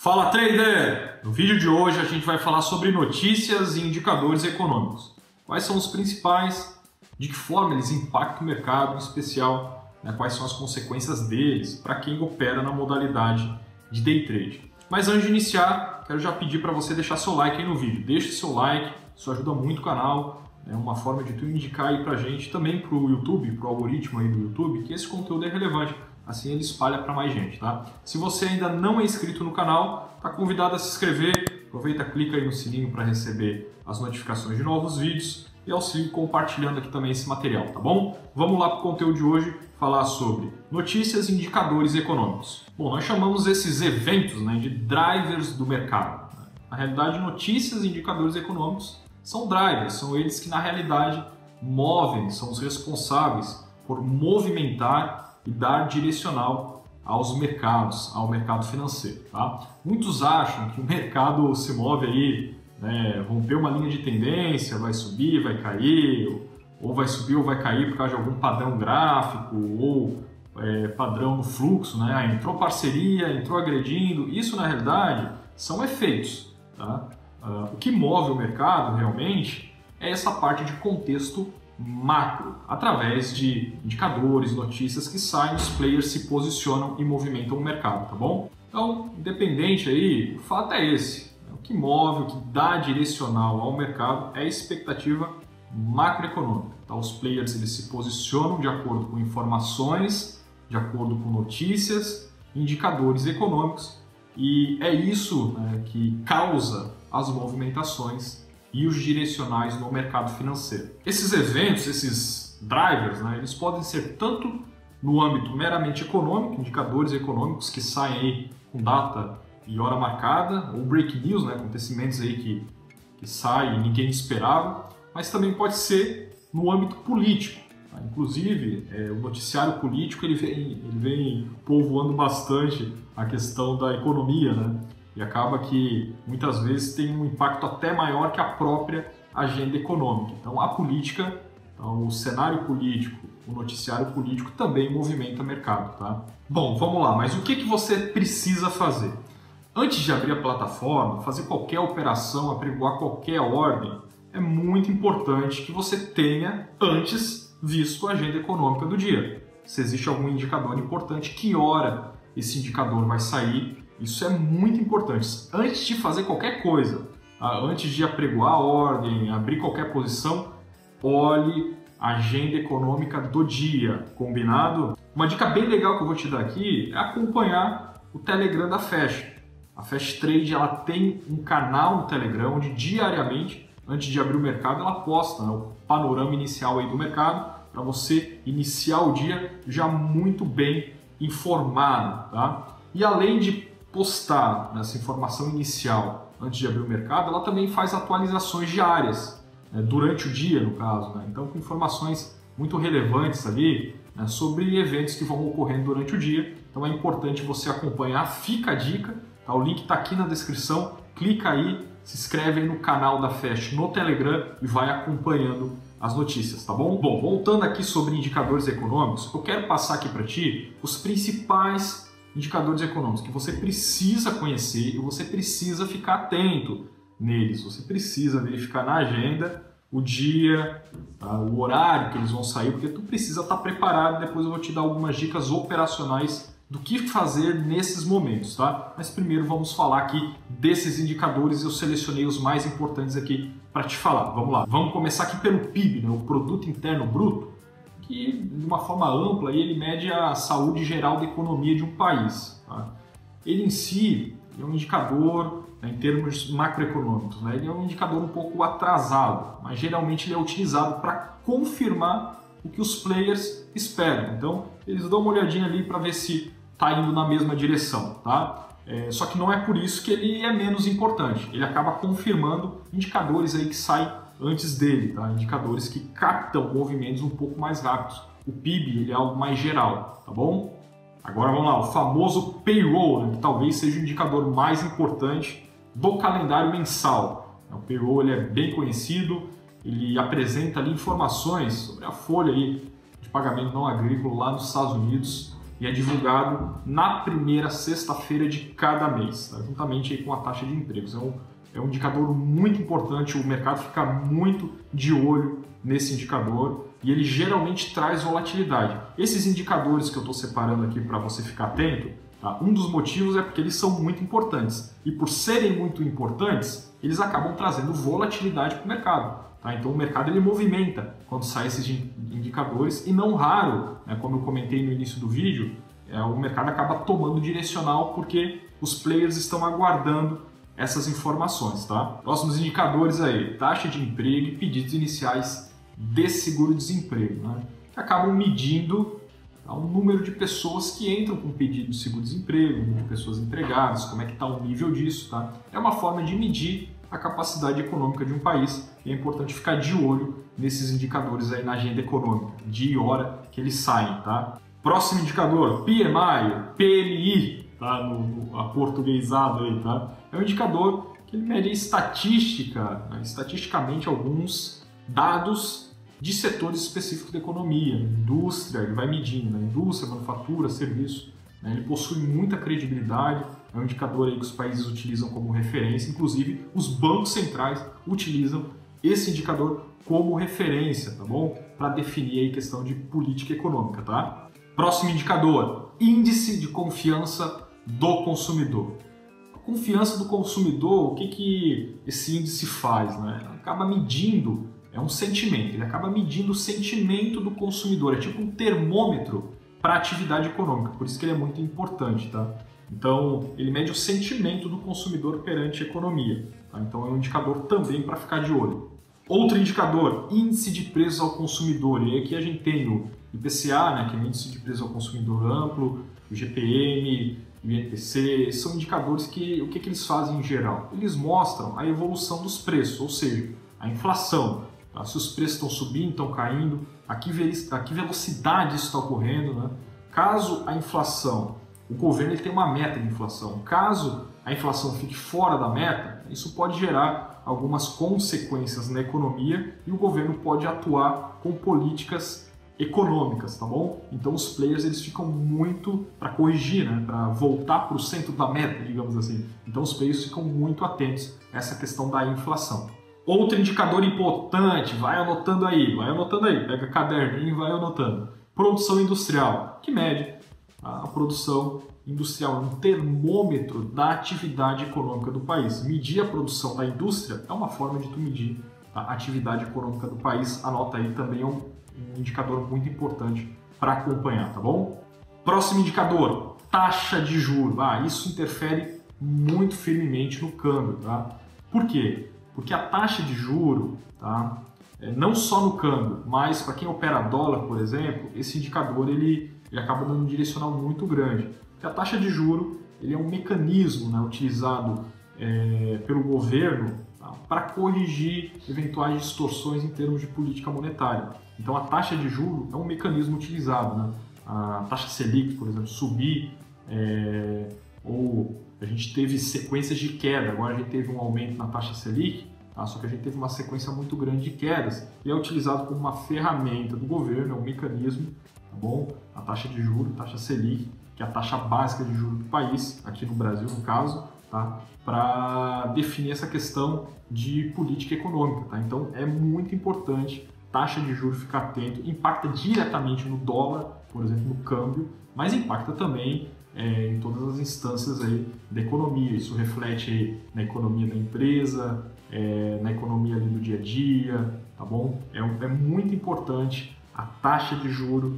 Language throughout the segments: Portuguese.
Fala trader! No vídeo de hoje a gente vai falar sobre notícias e indicadores econômicos. Quais são os principais, de que forma eles impactam o mercado, em especial, quais são as consequências deles para quem opera na modalidade de day trade. Mas antes de iniciar, quero já pedir para você deixar seu like aí no vídeo. Deixe seu like, isso ajuda muito o canal, é uma forma de tu indicar aí pra gente, também pro YouTube, pro algoritmo aí do YouTube, que esse conteúdo é relevante. Assim ele espalha para mais gente, tá? Se você ainda não é inscrito no canal, tá convidado a se inscrever. Aproveita, clica aí no sininho para receber as notificações de novos vídeos e auxilie compartilhando aqui também esse material, tá bom? Vamos lá para o conteúdo de hoje, falar sobre notícias e indicadores econômicos. Bom, nós chamamos esses eventos de drivers do mercado. Na realidade, notícias e indicadores econômicos são drivers, são eles que na realidade movem, são os responsáveis por movimentar e dar direcional aos mercados, ao mercado financeiro. Tá? Muitos acham que o mercado se move aí, rompeu uma linha de tendência, vai subir, vai cair, ou vai subir ou vai cair por causa de algum padrão gráfico ou padrão no fluxo, entrou parceria, entrou agredindo. Isso na realidade são efeitos. Tá? O que move o mercado realmente é essa parte de contexto macro, através de indicadores, notícias que saem, os players se posicionam e movimentam o mercado, tá bom? Então, independente aí, o fato é esse. O que move, o que dá direcional ao mercado é a expectativa macroeconômica. Tá? Os players eles se posicionam de acordo com informações, de acordo com notícias, indicadores econômicos, e é isso que causa as movimentações e os direcionais no mercado financeiro. Esses eventos, esses drivers, eles podem ser tanto no âmbito meramente econômico, indicadores econômicos que saem aí com data e hora marcada, ou break news, acontecimentos aí que saem e ninguém esperava, mas também pode ser no âmbito político. Tá? Inclusive, o noticiário político ele vem povoando bastante a questão da economia, E acaba que muitas vezes tem um impacto até maior que a própria agenda econômica. Então a política, o cenário político, o noticiário político também movimenta o mercado. Tá? Bom, vamos lá, mas o que você precisa fazer? Antes de abrir a plataforma, fazer qualquer operação, apregoar qualquer ordem, é muito importante que você tenha antes visto a agenda econômica do dia. Se existe algum indicador importante, que hora esse indicador vai sair. Isso é muito importante. Antes de fazer qualquer coisa, antes de apregoar a ordem, abrir qualquer posição, olhe a agenda econômica do dia, combinado? Uma dica bem legal que eu vou te dar aqui é acompanhar o Telegram da Fast. A Fast Trade ela tem um canal no Telegram onde diariamente, antes de abrir o mercado, ela posta o panorama inicial aí do mercado para você iniciar o dia já muito bem informado. Tá? E além de postar essa informação inicial antes de abrir o mercado, ela também faz atualizações diárias, durante o dia, no caso. Então, com informações muito relevantes ali sobre eventos que vão ocorrendo durante o dia. Então, é importante você acompanhar. Fica a dica, tá? O link está aqui na descrição. Clica aí, se inscreve aí no canal da Fast no Telegram e vai acompanhando as notícias, tá bom? Bom, voltando aqui sobre indicadores econômicos, eu quero passar aqui para ti os principais indicadores econômicos que você precisa conhecer e você precisa ficar atento neles. Você precisa verificar na agenda o dia, o horário que eles vão sair, porque tu precisa estar preparado. Depois eu vou te dar algumas dicas operacionais do que fazer nesses momentos, tá? Mas primeiro vamos falar aqui desses indicadores. Eu selecionei os mais importantes aqui para te falar. Vamos lá. Vamos começar aqui pelo PIB, o Produto Interno Bruto, que de uma forma ampla ele mede a saúde geral da economia de um país. Tá? Ele em si é um indicador em termos macroeconômicos, ele é um indicador um pouco atrasado, mas geralmente ele é utilizado para confirmar o que os players esperam. Então eles dão uma olhadinha ali para ver se está indo na mesma direção. Tá? Só que não é por isso que ele é menos importante, ele acaba confirmando indicadores aí que saem antes dele, tá? Indicadores que captam movimentos um pouco mais rápidos. O PIB ele é algo mais geral, tá bom? Agora vamos lá, o famoso payroll, que talvez seja o indicador mais importante do calendário mensal. O payroll ele é bem conhecido, ele apresenta ali informações sobre a folha aí de pagamento não agrícola lá nos Estados Unidos. e é divulgado na primeira sexta-feira de cada mês, tá? Juntamente aí com a taxa de empregos. É um indicador muito importante, o mercado fica muito de olho nesse indicador e ele geralmente traz volatilidade. Esses indicadores que eu estou separando aqui para você ficar atento, tá? Um dos motivos é porque eles são muito importantes e por serem muito importantes, eles acabam trazendo volatilidade para o mercado. Tá? Então o mercado ele movimenta quando saem esses indicadores e não raro, né, como eu comentei no início do vídeo, o mercado acaba tomando direcional porque os players estão aguardando essas informações. Tá? Próximos indicadores aí, taxa de emprego e pedidos iniciais de seguro-desemprego, né, que acabam medindo o número de pessoas que entram com pedido de seguro-desemprego, o número de pessoas empregadas, como é que está o nível disso. Tá? É uma forma de medir a capacidade econômica de um país e é importante ficar de olho nesses indicadores aí na agenda econômica, dia e hora que eles saem. Tá? Próximo indicador, PMI, PMI, tá? no aportuguesado aí, tá? É um indicador que ele mede estatisticamente alguns dados de setores específicos da economia, indústria, ele vai medindo, né? Indústria, manufatura, serviço, né? Ele possui muita credibilidade, é um indicador aí que os países utilizam como referência, inclusive os bancos centrais utilizam esse indicador como referência, tá bom? Para definir aí questão de política econômica, tá? Próximo indicador, índice de confiança do consumidor. A confiança do consumidor, o que esse índice faz, né? Acaba medindo, é um sentimento, ele acaba medindo o sentimento do consumidor, é tipo um termômetro para a atividade econômica, por isso que ele é muito importante, tá? Então, ele mede o sentimento do consumidor perante a economia, tá? Então é um indicador também para ficar de olho. Outro indicador, índice de preços ao consumidor, e aqui a gente tem o IPCA, né, que é o índice de preços ao consumidor amplo, o GPM, o INPC, são indicadores que, o que eles fazem em geral? Eles mostram a evolução dos preços, ou seja, a inflação, tá? Se os preços estão subindo, estão caindo, a que velocidade isso está ocorrendo, né? Caso a inflação, o governo ele tem uma meta de inflação, caso a inflação fique fora da meta, isso pode gerar algumas consequências na economia e o governo pode atuar com políticas econômicas, tá bom? Então os players eles ficam muito para corrigir, né? Para voltar para o centro da meta, digamos assim. Então os players ficam muito atentos a essa questão da inflação. Outro indicador importante, vai anotando aí, pega caderninho e vai anotando. Produção industrial, que mede a produção industrial, um termômetro da atividade econômica do país. Medir a produção da indústria é uma forma de tu medir a atividade econômica do país. Anota aí, também é um indicador muito importante para acompanhar, tá bom? Próximo indicador, taxa de juros. Isso interfere muito firmemente no câmbio, tá? Por quê? Porque a taxa de juro, tá? Não só no câmbio, mas para quem opera dólar, por exemplo, esse indicador ele acaba dando um direcional muito grande. Porque a taxa de juro ele é um mecanismo, né, utilizado pelo governo, tá, para corrigir eventuais distorções em termos de política monetária. Então a taxa de juro é um mecanismo utilizado, né? A taxa Selic, por exemplo, subir, ou a gente teve sequências de queda, agora a gente teve um aumento na taxa Selic, tá? Só que a gente teve uma sequência muito grande de quedas e é utilizado como uma ferramenta do governo, é um mecanismo, tá bom? A taxa de juros, taxa Selic, que é a taxa básica de juros do país, aqui no Brasil no caso, tá? Para definir essa questão de política econômica, tá? Então é muito importante taxa de juros, ficar atento, impacta diretamente no dólar, por exemplo, no câmbio, mas impacta também em todas as instâncias aí da economia. Isso reflete aí na economia da empresa, na economia ali do dia a dia, tá bom? É muito importante a taxa de juros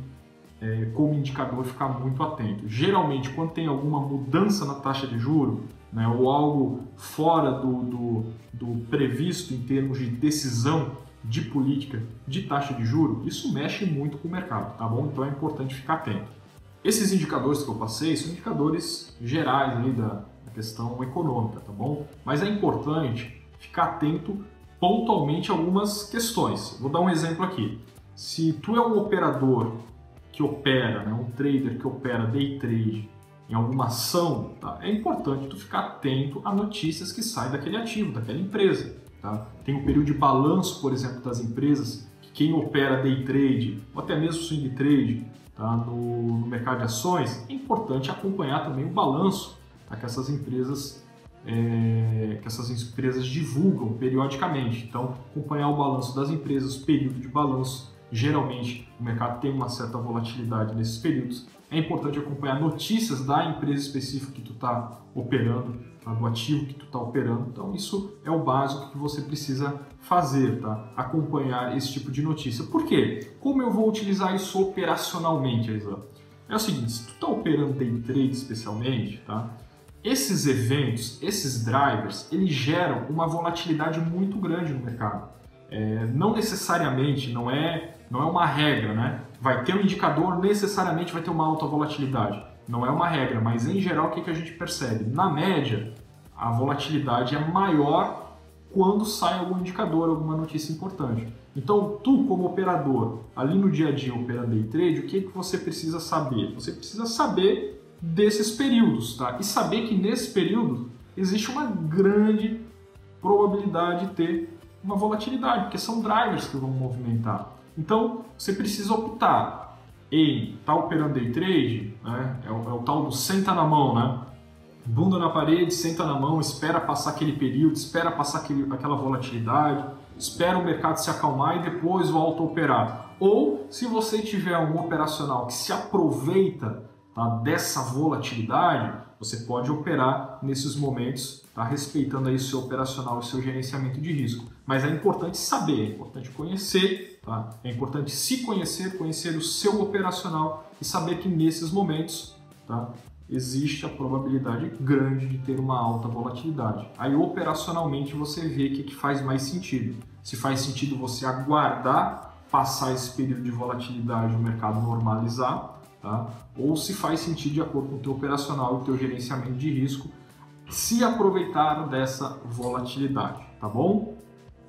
como indicador, ficar muito atento. Geralmente, quando tem alguma mudança na taxa de juros, né, ou algo fora do previsto em termos de decisão de política de taxa de juros, isso mexe muito com o mercado, tá bom? Então é importante ficar atento. Esses indicadores que eu passei são indicadores gerais aí da questão econômica, tá bom? Mas é importante ficar atento pontualmente a algumas questões. Vou dar um exemplo aqui. Se tu é um operador que opera, né, um trader que opera day trade em alguma ação, tá? É importante tu ficar atento a notícias que saem daquele ativo, daquela empresa. Tá? Tem um período de balanço, por exemplo, das empresas, que quem opera day trade, ou até mesmo swing trade, tá, no mercado de ações, é importante acompanhar também o balanço, tá, que essas empresas divulgam periodicamente. Então, acompanhar o balanço das empresas, período de balanço, geralmente o mercado tem uma certa volatilidade nesses períodos. É importante acompanhar notícias da empresa específica que tu está operando, tá, do ativo que tu está operando. Então, isso é o básico que você precisa fazer, tá? Acompanhar esse tipo de notícia. Por quê? Como eu vou utilizar isso operacionalmente, Aizan? É o seguinte, se tu está operando day trade especialmente, tá? Esses eventos, esses drivers, eles geram uma volatilidade muito grande no mercado. Não necessariamente, não é uma regra, né? Vai ter um indicador, necessariamente vai ter uma alta volatilidade. Não é uma regra, mas em geral o que a gente percebe? Na média, a volatilidade é maior quando sai algum indicador, alguma notícia importante. Então, tu como operador, ali no dia a dia operando day trade, o que você precisa saber? Você precisa saber desses períodos, tá? E saber que nesse período existe uma grande probabilidade de ter uma volatilidade, porque são drivers que vão movimentar. Então, você precisa optar em estar operando day trade, né? É o tal do senta na mão, né? Bunda na parede, senta na mão, espera passar aquele período, espera passar aquela volatilidade, espera o mercado se acalmar e depois volta a operar. Ou, se você tiver um operacional que se aproveita, tá, dessa volatilidade, você pode operar nesses momentos, tá, respeitando aí o seu operacional, o seu gerenciamento de risco. Mas é importante saber, é importante conhecer, tá? É importante se conhecer, conhecer o seu operacional e saber que nesses momentos, tá, existe a probabilidade grande de ter uma alta volatilidade. Aí operacionalmente você vê o que faz mais sentido. Se faz sentido você aguardar passar esse período de volatilidade e o mercado normalizar, tá? Ou se faz sentido, de acordo com o teu operacional e o teu gerenciamento de risco, se aproveitar dessa volatilidade, tá bom?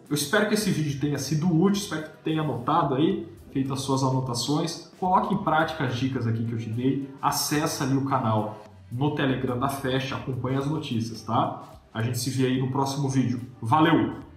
Eu espero que esse vídeo tenha sido útil, espero que tenha anotado aí, feito as suas anotações, coloque em prática as dicas aqui que eu te dei, acessa ali o canal no Telegram da Fast, acompanhe as notícias, tá? A gente se vê aí no próximo vídeo. Valeu!